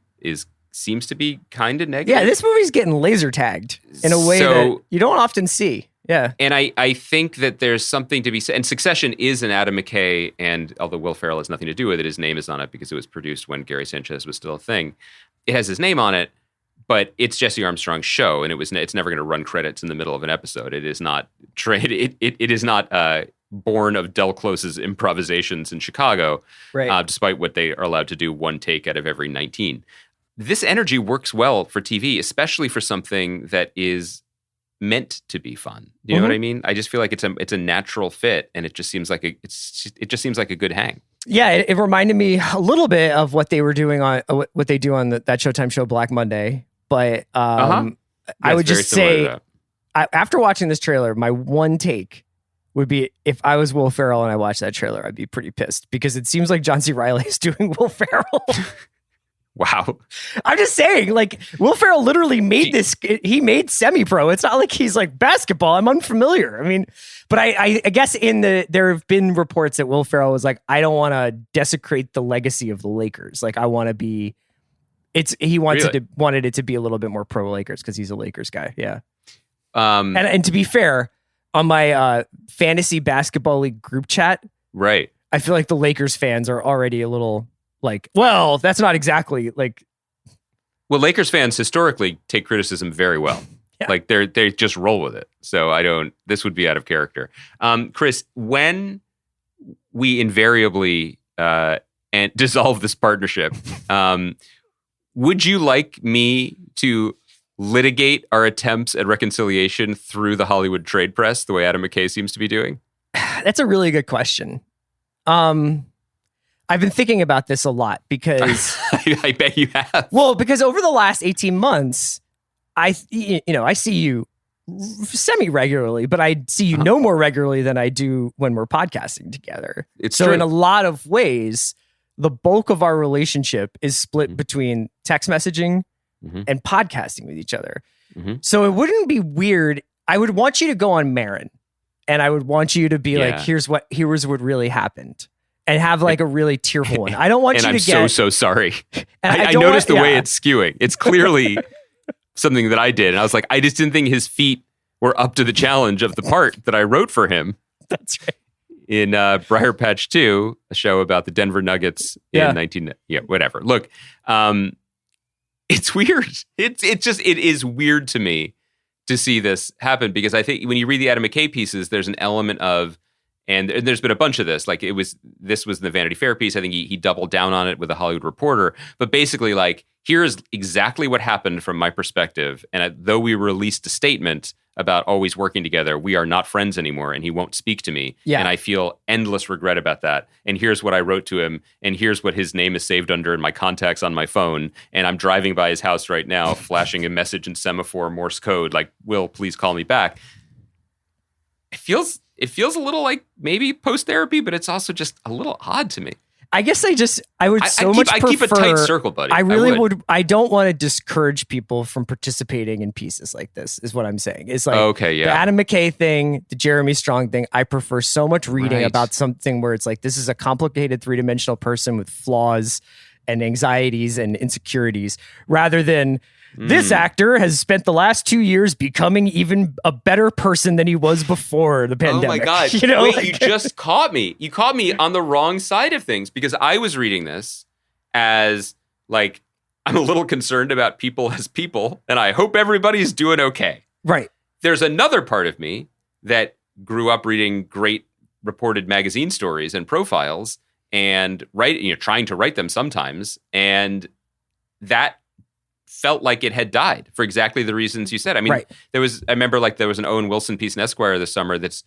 seems to be kind of negative. Yeah, this movie's getting laser tagged in a way that you don't often see. Yeah. And I think that there's something to be said. And Succession is an Adam McKay, and although Will Ferrell has nothing to do with it, his name is on it because it was produced when Gary Sanchez was still a thing. It has his name on it, but it's Jesse Armstrong's show, and it's never going to run credits in the middle of an episode. It is not it is not born of Del Close's improvisations in Chicago, Right. despite what they are allowed to do one take out of every 19. This energy works well for TV, especially for something that is meant to be fun. You know what I mean? I just feel like it's a natural fit, and it just seems like it just seems like a good hang. Yeah, it reminded me a little bit of what they were doing on what they do on that Showtime show Black Monday. But I would just say, after watching this trailer, my one take would be, if I was Will Ferrell and I watched that trailer, I'd be pretty pissed, because it seems like John C. Reilly is doing Will Ferrell. Wow. I'm just saying, like, Will Ferrell literally made this. He made semi-pro. It's not like he's like, basketball, I'm unfamiliar. I mean, but I guess there have been reports that Will Ferrell was like, I don't want to desecrate the legacy of the Lakers. Like, I want to be. He wanted it to be a little bit more pro Lakers because he's a Lakers guy. Yeah. And to be fair, on my fantasy basketball league group chat, right, I feel like the Lakers fans are already a little like, well, that's not exactly like. Well, Lakers fans historically take criticism very well. Yeah. Like they just roll with it. So this would be out of character. Chris, when we invariably and dissolve this partnership, would you like me to litigate our attempts at reconciliation through the Hollywood trade press the way Adam McKay seems to be doing? That's a really good question. I've been thinking about this a lot because I bet you have. Well, because over the last 18 months, I see you semi-regularly, but I see you no more regularly than I do when we're podcasting together. It's so true. In a lot of ways, the bulk of our relationship is split between text messaging and podcasting with each other. So it wouldn't be weird. I would want you to go on Marin, and I would want you to be like, here's what really happened, and have like a really tearful one. I don't want you to get. I'm so sorry. I noticed the way it's skewing. It's clearly something that I did, and I was like, I just didn't think his feet were up to the challenge of the part that I wrote for him. That's right. In Briar Patch 2, a show about the Denver Nuggets in 19... Yeah, whatever. Look, it's weird. It is weird to me to see this happen, because I think when you read the Adam McKay pieces, there's an element of, and there's been a bunch of this, like this was the Vanity Fair piece. I think he doubled down on it with a Hollywood Reporter, but basically like, here's exactly what happened from my perspective. And though we released a statement about always working together, we are not friends anymore, and he won't speak to me. Yeah. And I feel endless regret about that. And here's what I wrote to him, and here's what his name is saved under in my contacts on my phone. And I'm driving by his house right now, flashing a message in semaphore Morse code, like, Will, please call me back. It feels a little like maybe post-therapy, but it's also just a little odd to me. I guess I would prefer. I keep a tight circle, buddy. I really would. I don't want to discourage people from participating in pieces like this, is what I'm saying. It's like the Adam McKay thing, the Jeremy Strong thing. I prefer so much reading about something where it's like, this is a complicated three-dimensional person with flaws and anxieties and insecurities, rather than this actor has spent the last 2 years becoming even a better person than he was before the pandemic. Oh my God. Wait, you just caught me. You caught me on the wrong side of things, because I was reading this as like, I'm a little concerned about people as people, and I hope everybody's doing okay. Right. There's another part of me that grew up reading great reported magazine stories and profiles and trying to write them sometimes. And that felt like it had died for exactly the reasons you said. I mean, I remember like there was an Owen Wilson piece in Esquire this summer that's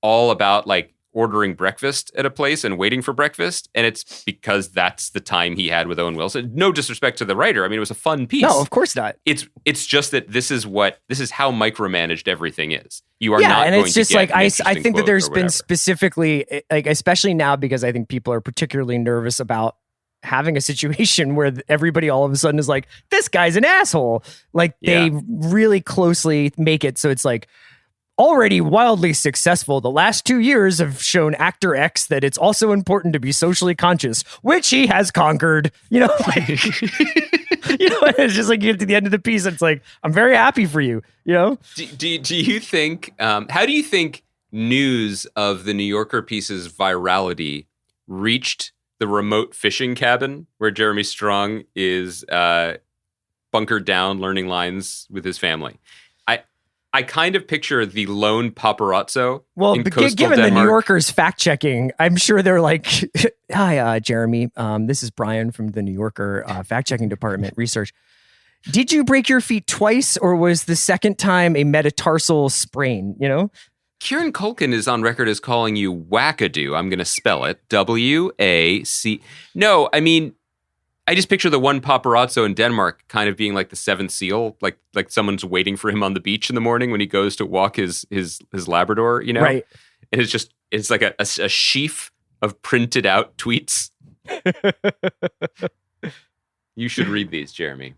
all about like ordering breakfast at a place and waiting for breakfast. And it's because that's the time he had with Owen Wilson. No disrespect to the writer. I mean, it was a fun piece. No, of course not. It's just that this is how micromanaged everything is. You are not and going it's just to get like, I think that there's been whatever. Specifically, like, especially now, because I think people are particularly nervous about having a situation where everybody all of a sudden is like, this guy's an asshole. Like, they really closely make it so it's like, already wildly successful, the last 2 years have shown actor X that it's also important to be socially conscious, which he has conquered. Like, it's just like, you get to the end of the piece, and it's like, I'm very happy for you. Do you think? How do you think news of the New Yorker piece's virality reached the remote fishing cabin where Jeremy Strong is bunkered down learning lines with his family? I kind of picture the lone paparazzo. Well, in coastal given Denmark. the New Yorker's fact checking, I'm sure they're like, "Hi, Jeremy. This is Brian from the New Yorker fact checking department research. Did you break your feet twice, or was the second time a metatarsal sprain? You know." Kieran Culkin is on record as calling you wackadoo. I'm going to spell it W-A-C. No, I mean, I just picture the one paparazzo in Denmark kind of being like the seventh seal, like someone's waiting for him on the beach in the morning when he goes to walk his Labrador, you know? Right. And it's like a sheaf of printed out tweets. You should read these, Jeremy.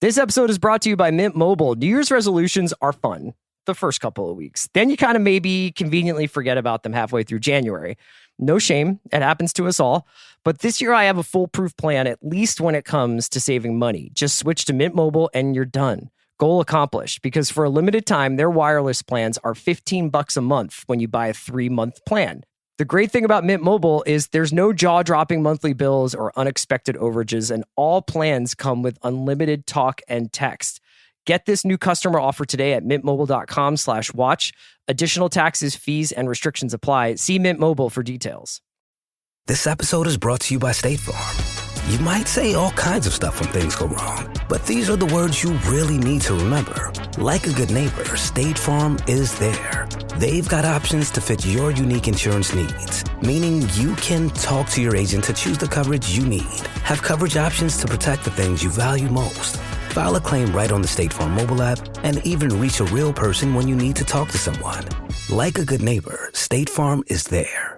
This episode is brought to you by Mint Mobile. New Year's resolutions are fun the first couple of weeks. Then you kind of maybe conveniently forget about them halfway through January. No shame. It happens to us all. But this year I have a foolproof plan, at least when it comes to saving money. Just switch to Mint Mobile and you're done. Goal accomplished. Because for a limited time, their wireless plans are $15 a month when you buy a 3-month plan. The great thing about Mint Mobile is there's no jaw-dropping monthly bills or unexpected overages, and all plans come with unlimited talk and text. Get this new customer offer today at mintmobile.com/watch. Additional taxes, fees, and restrictions apply. See Mint Mobile for details. This episode is brought to you by State Farm. You might say all kinds of stuff when things go wrong, but these are the words you really need to remember. Like a good neighbor, State Farm is there. They've got options to fit your unique insurance needs, meaning you can talk to your agent to choose the coverage you need, have coverage options to protect the things you value most, file a claim right on the State Farm mobile app, and even reach a real person when you need to talk to someone. Like a good neighbor, State Farm is there.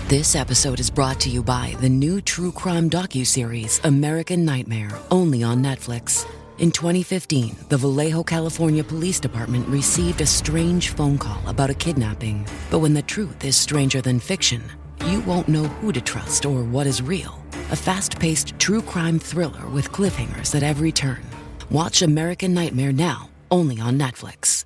This episode is brought to you by the new true crime docuseries American Nightmare, only on Netflix. In 2015, the Vallejo, California Police Department received a strange phone call about a kidnapping. But when the truth is stranger than fiction, you won't know who to trust or what is real. A fast-paced true crime thriller with cliffhangers at every turn. Watch American Nightmare now, only on Netflix.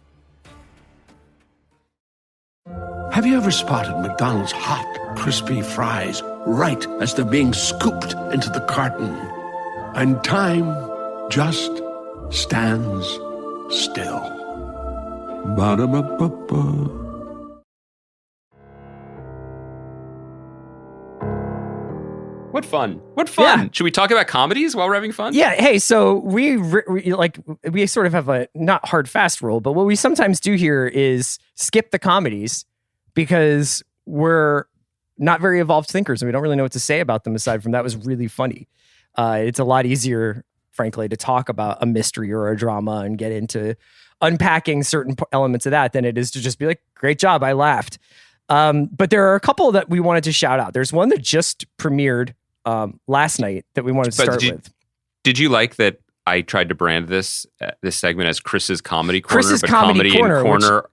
Have you ever spotted McDonald's hot, crispy fries right as they're being scooped into the carton? And time just stands still. Ba-da-ba-ba-ba. What fun. What fun. Yeah. Should we talk about comedies while we're having fun? Yeah. Hey, so we sort of have a not hard fast rule, but what we sometimes do here is skip the comedies because we're not very evolved thinkers and we don't really know what to say about them aside from that was really funny. It's a lot easier, frankly, to talk about a mystery or a drama and get into unpacking certain elements of that than it is to just be like, great job, I laughed. But there are a couple that we wanted to shout out. There's one that just premiered last night that we wanted to start with. Did you like that I tried to brand this segment as Chris's Comedy Corner, Chris's but Comedy Comedy and Corner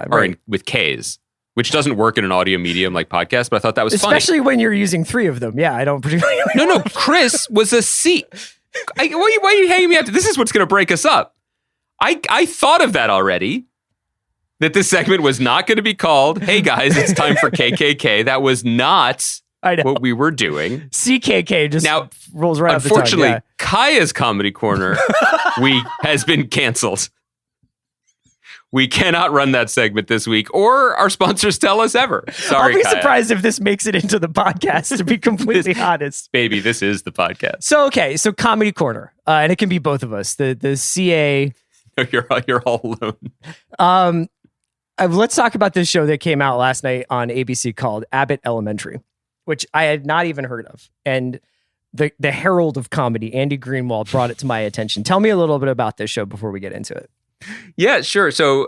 right. with K's, which doesn't work in an audio medium like podcast, but I thought that was funny. Especially when you're using 3 of them. Yeah, I don't particularly... No, Chris was a C. Why are you hanging me out? This is what's going to break us up. I thought of that already. That this segment was not going to be called, hey guys, it's time for KKK. That was not what we were doing. CKK just now, rolls right off the tongue. Unfortunately, Kaya's Comedy Corner has been canceled. We cannot run that segment this week, or our sponsors tell us ever. Sorry, I'll be Kaya. surprised if this makes it into the podcast, to be completely honest. Baby, this is the podcast. So Comedy Corner, and it can be both of us. The CA... You're all alone. Let's talk about this show that came out last night on ABC called Abbott Elementary, which I had not even heard of. And the herald of comedy, Andy Greenwald, brought it to my attention. Tell me a little bit about this show before we get into it. Yeah, sure. So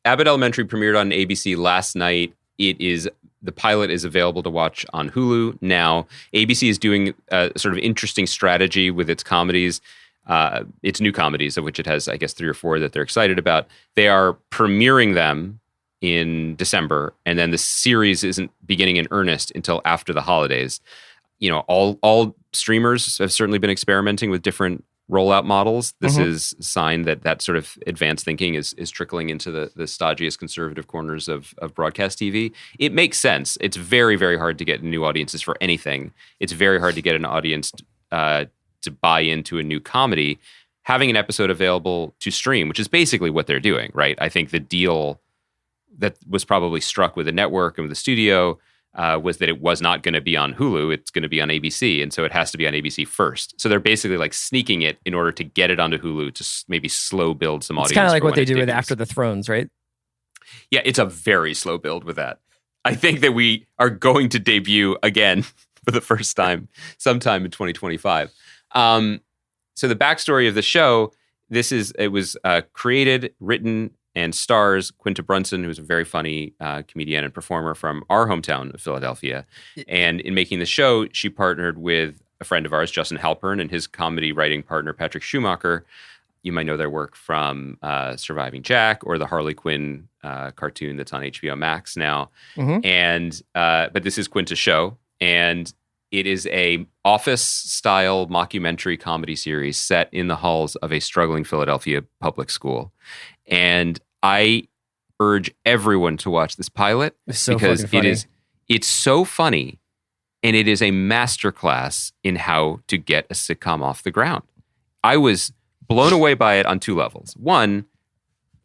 Abbott Elementary premiered on ABC last night. The pilot is available to watch on Hulu now. ABC is doing a sort of interesting strategy with its comedies. Its new comedies, of which it has, I guess, 3 or 4 that they're excited about. They are premiering them in December, and then the series isn't beginning in earnest until after the holidays. You know, all streamers have certainly been experimenting with different rollout models. This is a sign that sort of advanced thinking is trickling into the stodgiest conservative corners of broadcast TV. It makes sense. It's very, very hard to get new audiences for anything. It's very hard to get an audience to buy into a new comedy. having an episode available to stream, which is basically what they're doing, right? I think the deal that was probably struck with the network and with the studio was that it was not going to be on Hulu. It's going to be on ABC. And so it has to be on ABC first. So they're basically like sneaking it in order to get it onto Hulu to maybe slow build some audience. It's kind of like what they do with After the Thrones, right? Yeah, it's a very slow build with that. I think that we are going to debut again for the first time sometime in 2025. So the backstory of the show, it was created, written, and stars Quinta Brunson, who's a very funny comedian and performer from our hometown of Philadelphia. And in making the show, she partnered with a friend of ours, Justin Halpern, and his comedy writing partner, Patrick Schumacher. You might know their work from Surviving Jack or the Harley Quinn cartoon that's on HBO Max now. Mm-hmm. And but this is Quinta's show, and it is a office-style mockumentary comedy series set in the halls of a struggling Philadelphia public school. And I urge everyone to watch this pilot because it's so funny, and it is a masterclass in how to get a sitcom off the ground. I was blown away by it on 2 levels. One,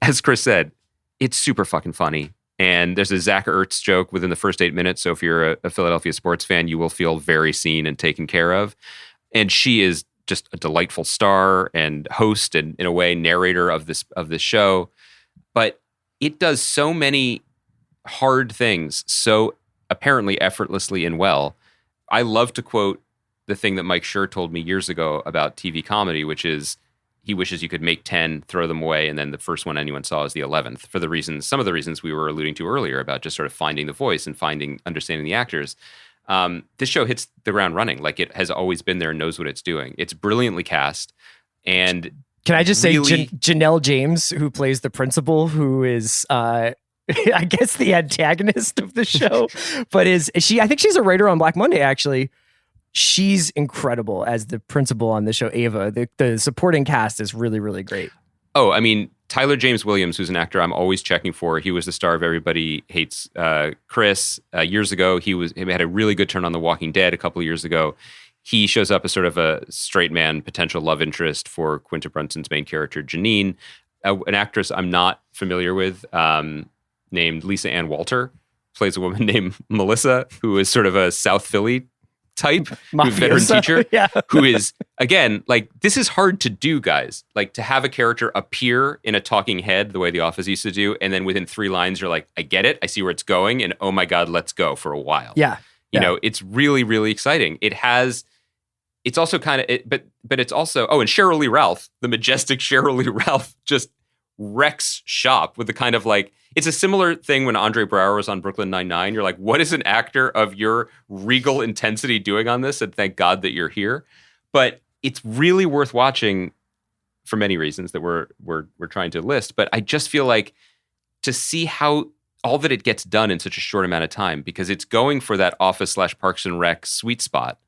as Chris said, it's super fucking funny. And there's a Zach Ertz joke within the first 8 minutes. So if you're a Philadelphia sports fan, you will feel very seen and taken care of. And she is just a delightful star and host and, in a way, narrator of this show. But it does so many hard things so apparently effortlessly and well. I love to quote the thing that Mike Schur told me years ago about TV comedy, which is he wishes you could make 10, throw them away, and then the first one anyone saw is the 11th, for some of the reasons we were alluding to earlier about just sort of finding the voice and understanding the actors. This show hits the ground running. Like, it has always been there and knows what it's doing. It's brilliantly cast. And can I just say Janelle James, who plays the principal, who is, I guess, the antagonist of the show, but I think she's a writer on Black Monday, actually. She's incredible as the principal on the show, Ava. The supporting cast is really, really great. Oh, I mean, Tyler James Williams, who's an actor I'm always checking for. He was the star of Everybody Hates Chris years ago. He had a really good turn on The Walking Dead a couple of years ago. He shows up as sort of a straight man, potential love interest for Quinta Brunson's main character, Janine, an actress I'm not familiar with, named Lisa Ann Walter, plays a woman named Melissa, who is sort of a South Philly type, veteran teacher, yeah. Who is, again, like, this is hard to do, guys. Like, to have a character appear in a talking head the way The Office used to do, and then within 3 lines, you're like, I get it, I see where it's going, and oh my God, let's go for a while. Yeah. You know, it's really, really exciting. It's also kind of, but it's also, and Cheryl Lee Ralph, the majestic Cheryl Lee Ralph, just wrecks shop with the kind of like, it's a similar thing when Andre Braugher was on Brooklyn Nine-Nine. You're like, what is an actor of your regal intensity doing on this? And thank God that you're here. But it's really worth watching for many reasons that we're trying to list. But I just feel like to see how all that it gets done in such a short amount of time, because it's going for that Office/Parks and Rec sweet spot.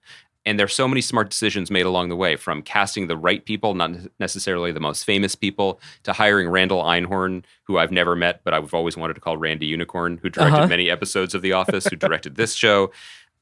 And there's so many smart decisions made along the way, from casting the right people, not necessarily the most famous people, to hiring Randall Einhorn, who I've never met, but I've always wanted to call Randy Unicorn, who directed many episodes of The Office, who directed this show,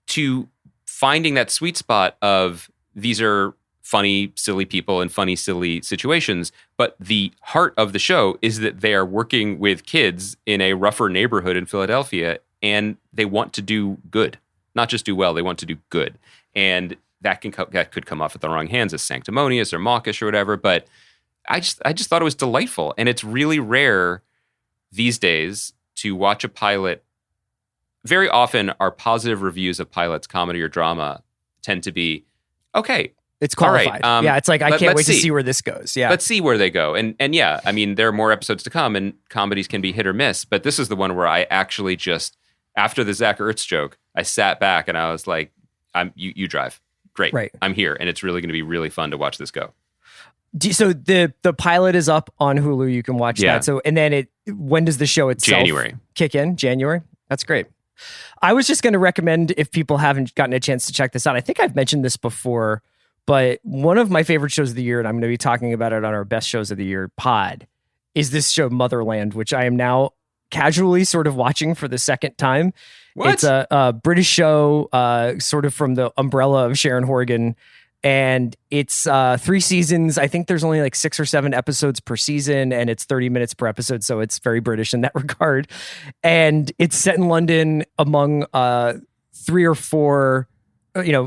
to finding that sweet spot of these are funny, silly people in funny, silly situations. But the heart of the show is that they are working with kids in a rougher neighborhood in Philadelphia, and they want to do good. Not just do well, they want to do good. And that could come off at the wrong hands as sanctimonious or mawkish or whatever. But I just thought it was delightful. And it's really rare these days to watch a pilot. Very often our positive reviews of pilots, comedy or drama, tend to be, okay, it's qualified. All right, yeah, it's like, I can't wait to see where this goes. Yeah, let's see where they go. And yeah, I mean, there are more episodes to come, and comedies can be hit or miss. But this is the one where I actually just, after the Zach Ertz joke, I sat back and I was like, you drive. Great. Right. I'm here. And it's really going to be really fun to watch this go. So the pilot is up on Hulu. You can watch that. So, and then when does the show itself kick in? January. That's great. I was just going to recommend, if people haven't gotten a chance to check this out, I think I've mentioned this before, but one of my favorite shows of the year, and I'm going to be talking about it on our best shows of the year pod, is this show Motherland, which I am now casually sort of watching for the second time. What? It's a British show, sort of from the umbrella of Sharon Horgan. And it's 3 seasons. I think there's only like 6 or 7 episodes per season, and it's 30 minutes per episode. So it's very British in that regard. And it's set in London among 3 or 4,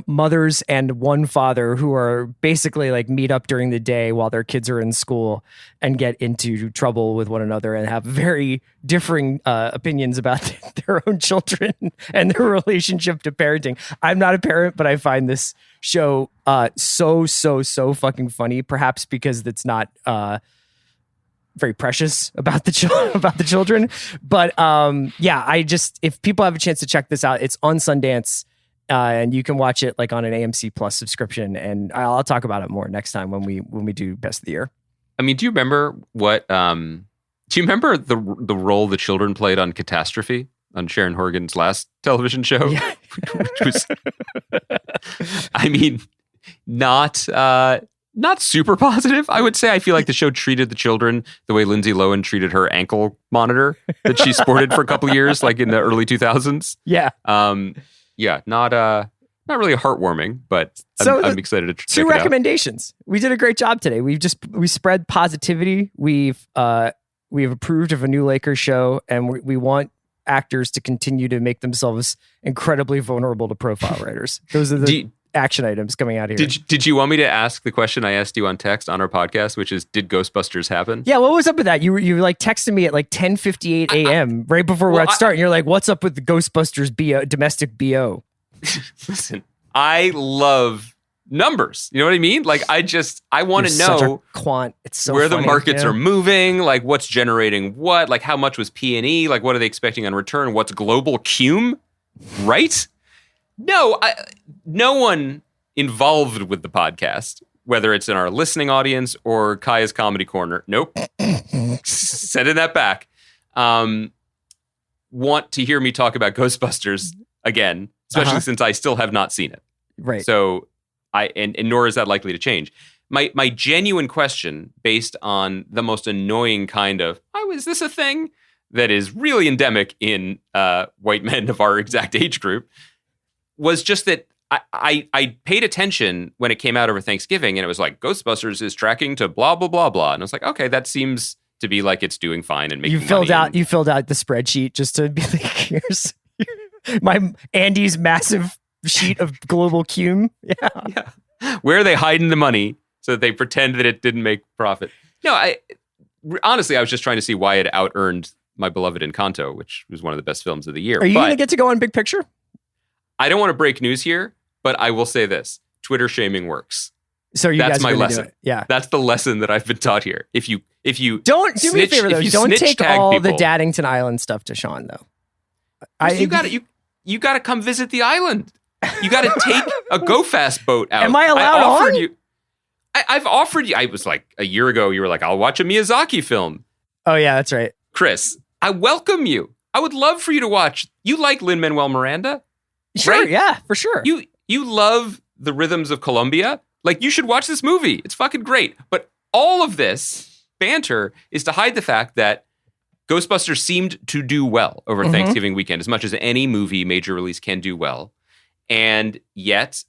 mothers and one father who are basically like meet up during the day while their kids are in school and get into trouble with one another and have very differing opinions about their own children and their relationship to parenting. I'm not a parent, but I find this show so fucking funny, perhaps because it's not very precious about the children. But if people have a chance to check this out, it's on Sundance. And you can watch it like on an AMC Plus subscription, and I'll talk about it more next time when we do Best of the Year. I mean, do you remember what? Do you remember the role the children played on Catastrophe on Sharon Horgan's last television show? Yeah. Which was, I mean, not super positive. I would say I feel like the show treated the children the way Lindsay Lohan treated her ankle monitor that she sported for a couple of years, like in the early 2000s. Yeah. Yeah, not really heartwarming, but I'm excited to check it out. 2 recommendations. We did a great job today. We spread positivity. We've approved of a new Lakers show, and we want actors to continue to make themselves incredibly vulnerable to profile writers. Those are the action items coming out here. Did you want me to ask the question I asked you on text on our podcast, which is, did Ghostbusters happen? Yeah, what was up with that? You like texted me at like 10:58 a.m. right before we're at start, and you're like, "What's up with the Ghostbusters domestic BO?" Listen, I love numbers. You know what I mean? Like, I want to know such a quant. It's so where funny, the markets are moving, like what's generating what, like how much was P&E, like what are they expecting on return? What's global cum, right? No one involved with the podcast, whether it's in our listening audience or Kaya's Comedy Corner. Nope. Sending that back. Want to hear me talk about Ghostbusters again, especially since I still have not seen it. Right. So and nor is that likely to change. My genuine question, based on the most annoying kind of, is this a thing that is really endemic in white men of our exact age group, was just that I paid attention when it came out over Thanksgiving, and it was like, Ghostbusters is tracking to blah, blah, blah, blah. And I was like, okay, that seems to be like it's doing fine and making money. You filled out the spreadsheet just to be like, here's Andy's massive sheet of global cum. Yeah. Where are they hiding the money so that they pretend that it didn't make profit? No, honestly, I was just trying to see why it out-earned my beloved Encanto, which was one of the best films of the year. Are you going to get to go on Big Picture? I don't want to break news here, but I will say this: Twitter shaming works. So that's my lesson. Yeah, that's the lesson that I've been taught here. If you don't do me a favor though, don't take all the Daddington Island stuff to Sean though. You got to come visit the island. You got to take a Go Fast boat out. Am I allowed on? I've offered you. I was like a year ago. You were like, I'll watch a Miyazaki film. Oh yeah, that's right, Chris. I welcome you. I would love for you to watch. You like Lin-Manuel Miranda? Sure, right? Yeah, for sure. You love the rhythms of Colombia. Like, you should watch this movie. It's fucking great. But all of this banter is to hide the fact that Ghostbusters seemed to do well over Thanksgiving weekend, as much as any movie major release can do well. And yet,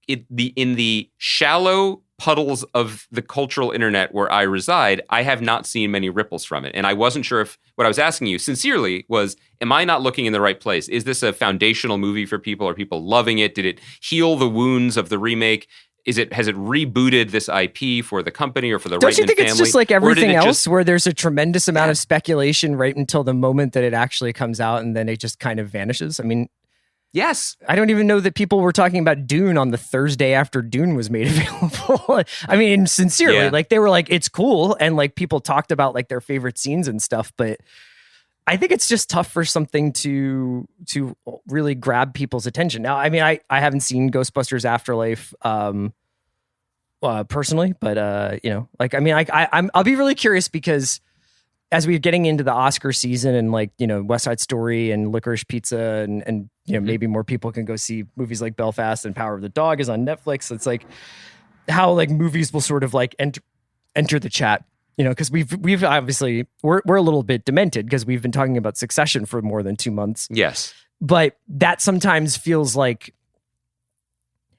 in the shallow puddles of the cultural internet where I reside, I have not seen many ripples from it. And I wasn't sure if what I was asking you sincerely was, am I not looking in the right place? Is this a foundational movie for people? Are people loving it? Did it heal the wounds of the remake? Has it rebooted this IP for the company or for the Reitman family? Don't you think it's just like everything else where there's a tremendous amount of speculation right until the moment that it actually comes out and then it just kind of vanishes? I mean, yes. I don't even know that people were talking about Dune on the Thursday after Dune was made available. I mean, sincerely, like they were like, it's cool. And like people talked about like their favorite scenes and stuff. But I think it's just tough for something to really grab people's attention. Now, I mean, I haven't seen Ghostbusters Afterlife personally, but I'll be really curious because as we're getting into the Oscar season and like, West Side Story and Licorice Pizza and maybe more people can go see movies like Belfast and Power of the Dog is on Netflix. It's like how like movies will sort of like enter the chat, because we've obviously we're a little bit demented because we've been talking about Succession for more than 2 months. Yes. But that sometimes feels like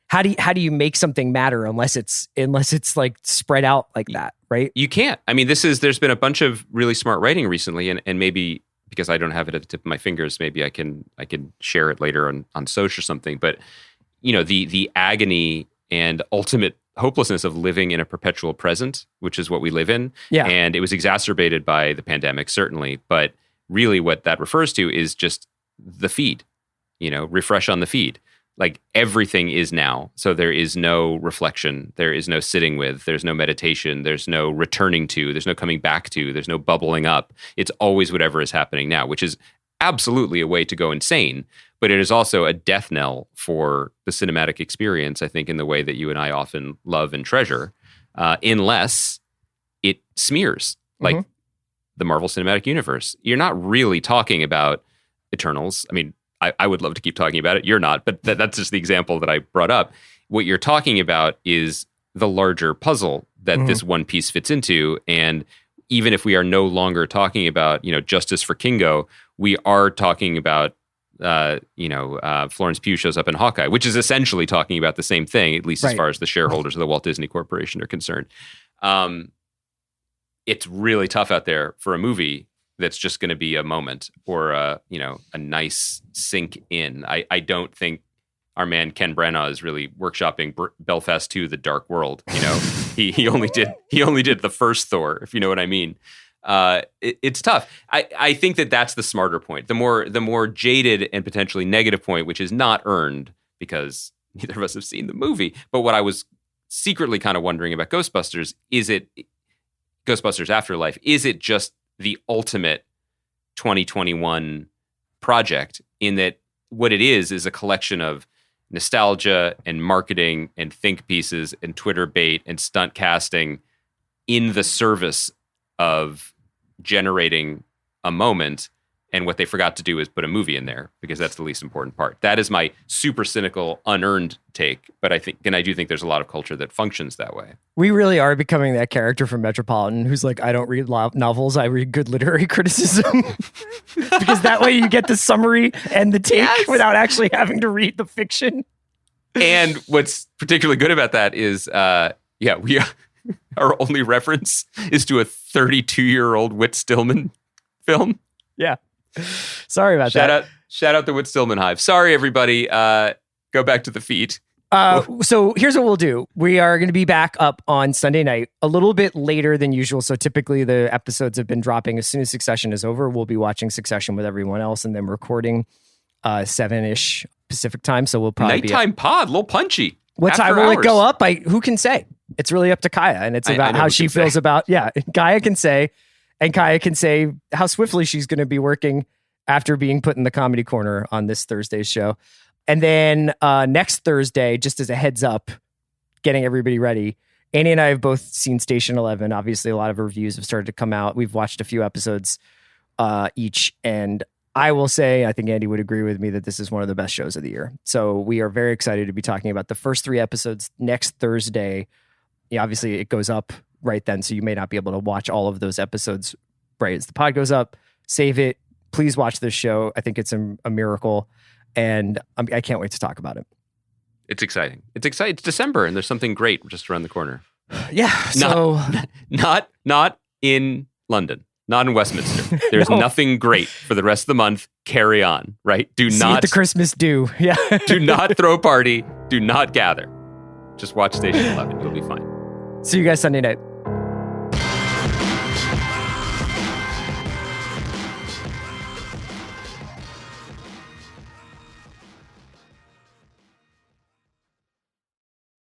how do you make something matter unless it's like spread out like that, right? You can't. I mean, there's been a bunch of really smart writing recently, and maybe because I don't have it at the tip of my fingers, maybe I can share it later on Soch or something. But the agony and ultimate hopelessness of living in a perpetual present, which is what we live in. Yeah. And it was exacerbated by the pandemic, certainly. But really what that refers to is just the feed, refresh on the feed. Like everything is now. So there is no reflection. There is no sitting with. There's no meditation. There's no returning to. There's no coming back to. There's no bubbling up. It's always whatever is happening now, which is absolutely a way to go insane. But it is also a death knell for the cinematic experience, I think, in the way that you and I often love and treasure, unless it smears like the Marvel Cinematic Universe. You're not really talking about Eternals. I mean, I would love to keep talking about it. You're not, but that's just the example that I brought up. What you're talking about is the larger puzzle that this one piece fits into. And even if we are no longer talking about, justice for Kingo, we are talking about, Florence Pugh shows up in Hawkeye, which is essentially talking about the same thing, at least as far as the shareholders of the Walt Disney Corporation are concerned. It's really tough out there for a movie that's just going to be a moment or a nice sink in. I don't think our man Ken Branagh is really workshopping Belfast 2: The Dark World. He only did the first Thor, if you know what I mean. It's tough. I think that's the smarter point. The more jaded and potentially negative point, which is not earned because neither of us have seen the movie. But what I was secretly kind of wondering about Ghostbusters, is it Ghostbusters Afterlife? Is it just the ultimate 2021 project, in that what it is a collection of nostalgia and marketing and think pieces and Twitter bait and stunt casting in the service of generating a moment. And what they forgot to do is put a movie in there, because that's the least important part. That is my super cynical, unearned take. But I do think there's a lot of culture that functions that way. We really are becoming that character from Metropolitan who's like, I don't read novels, I read good literary criticism. Because that way you get the summary and the take without actually having to read the fiction. And what's particularly good about that is, our only reference is to a 32-year-old Whit Stillman film. Yeah. Sorry about that. Shout out the Whit Stillman Hive. Sorry, everybody. Go back to the feed. So here's what we'll do. We are going to be back up on Sunday night a little bit later than usual. So typically the episodes have been dropping as soon as Succession is over. We'll be watching Succession with everyone else and then recording 7-ish Pacific time. So we'll probably nighttime pod, a little punchy. What time will it go up? Who can say? It's really up to Kaya, and it's about how she feels about. Yeah, Kaya can say. And Kaya can say how swiftly she's going to be working after being put in the comedy corner on this Thursday's show. And then next Thursday, just as a heads up, getting everybody ready, Annie and I have both seen Station 11. Obviously, a lot of reviews have started to come out. We've watched a few episodes each. And I will say, I think Andy would agree with me that this is one of the best shows of the year. So we are very excited to be talking about the first 3 episodes next Thursday. Yeah, obviously, it goes up right then, so you may not be able to watch all of those episodes right as the pod goes up. Save it. Please watch this show. I think it's a miracle, and I can't wait to talk about it. It's exciting. It's December, and there's something great just around the corner. Yeah. So not in London, not in Westminster. There's nothing great for the rest of the month. Carry on, right? Do see not the Christmas do. Yeah. Do not throw a party. Do not gather. Just watch Station 11. You'll be fine. See you guys Sunday night.